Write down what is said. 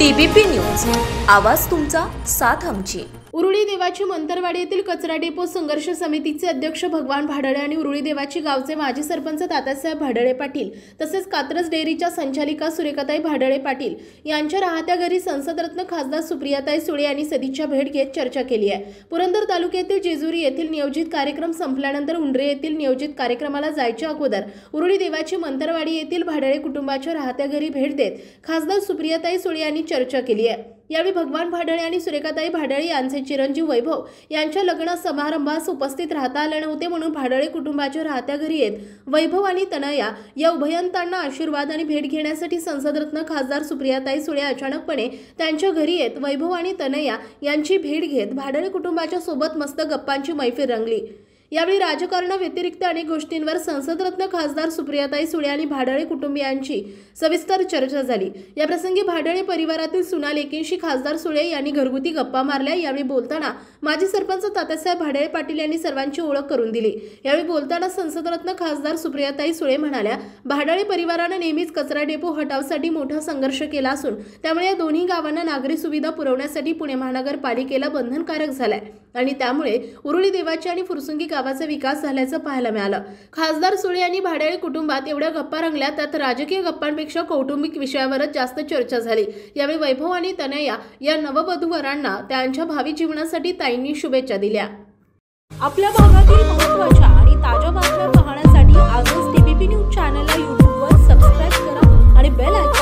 TBP news, आवाज तुमचा, साथ आमची। उरुळी देवाची मंतरवाडी येथील कचरा डेपो संघर्ष समितीचे अध्यक्ष भगवान भाडळे आणि उरुळी देवाची गावचे माजी सरपंच तात्यासाहेब भाडळे पाटील तसेच कात्रज डेअरीच्या संचालिका सुरेखाताई भाडळे पाटील यांच्या राहत्या घरी संसदरत्न खासदार सुप्रियाताई सुळे यांनी सदिच्छा भेट घेत चर्चा केली आहे। पुरंदर तालुक्यातील जेजुरी येथील नियोजित कार्यक्रम संपल्यानंतर उंडरे येथील नियोजित कार्यक्रमाला जायच्या अगोदर उरुळी देवाची मंतरवाडी येथील भाडळे कुटुंबाच्या राहत्या घरी भेट देत खासदार सुप्रियाताई सुळे यांनी चर्चा केली आहे। यावेळी भगवान भाडळे आणि सुरेखाताई भाडळे यांचे चिरंजीव वैभव यांच्या लग्न समारंभास उपस्थित राहता आले नव्हते, म्हणून भाडळे कुटुंबाच्या राहत्या घरी येत वैभव आणि तनया या उभयंतांना आशीर्वाद आणि भेट घेण्यासाठी संसदरत्न खासदार सुप्रियाताई सुळे अचानकपणे त्यांच्या घरी येत वैभव आणि तनया यांची भेट घेत भाडळे कुटुंबाच्या सोबत मस्त गप्पांची मैफिल रंगली। यावेळी राजकारणाव्यतिरिक्त अनेक गोष्टींवर संसदरत्न खासदार सुप्रियाताई सुळे आणि भाडळे कुटुंबियांची सविस्तर चर्चा झाली। या प्रसंगी भाडळे परिवारातील सुना लेकींशी खासदार सुळे यांनी घरगुती गप्पा मारल्या। यावेळी बोलताना माजी सरपंच तात्यासाहेब भाडळे पाटील यांनी सर्वांची ओळख करून दिली। यावेळी बोलताना संसदरत्न खासदार सुप्रियाताई सुळे म्हणाल्या, भाडळे परिवाराने नेहमीच कचरा डेपो हटावसाठी मोठा संघर्ष केला असून त्यामुळे या दोन्ही गावांना नागरी सुविधा पुरवण्यासाठी पुणे महानगरपालिकेला बंधनकारक झालाय आणि त्यामुळे उरुळी देवाची आणि फुरसुंगी गावाचा विकास झाल्याचं पाहायला मिळालं। खासदार सुळे यांनी भाडळे कुटुंबात एवढ्या गप्पा रंगल्या, त्यात राजकीय गप्पांपेक्षा कौटुंबिक विषयावरच जास्त चर्चा झाली। यावेळी वैभव आणि तनया या नववधूवरांना त्यांच्या भावी जीवनासाठी ताईंनी शुभेच्छा दिल्या। आपल्या भागातील महत्त्वाच्या आणि ताज्या बातम्या पाहण्यासाठी आजच TBP न्यूज चॅनलला YouTube वर सबस्क्राइब करा आणि बेल आयकॉन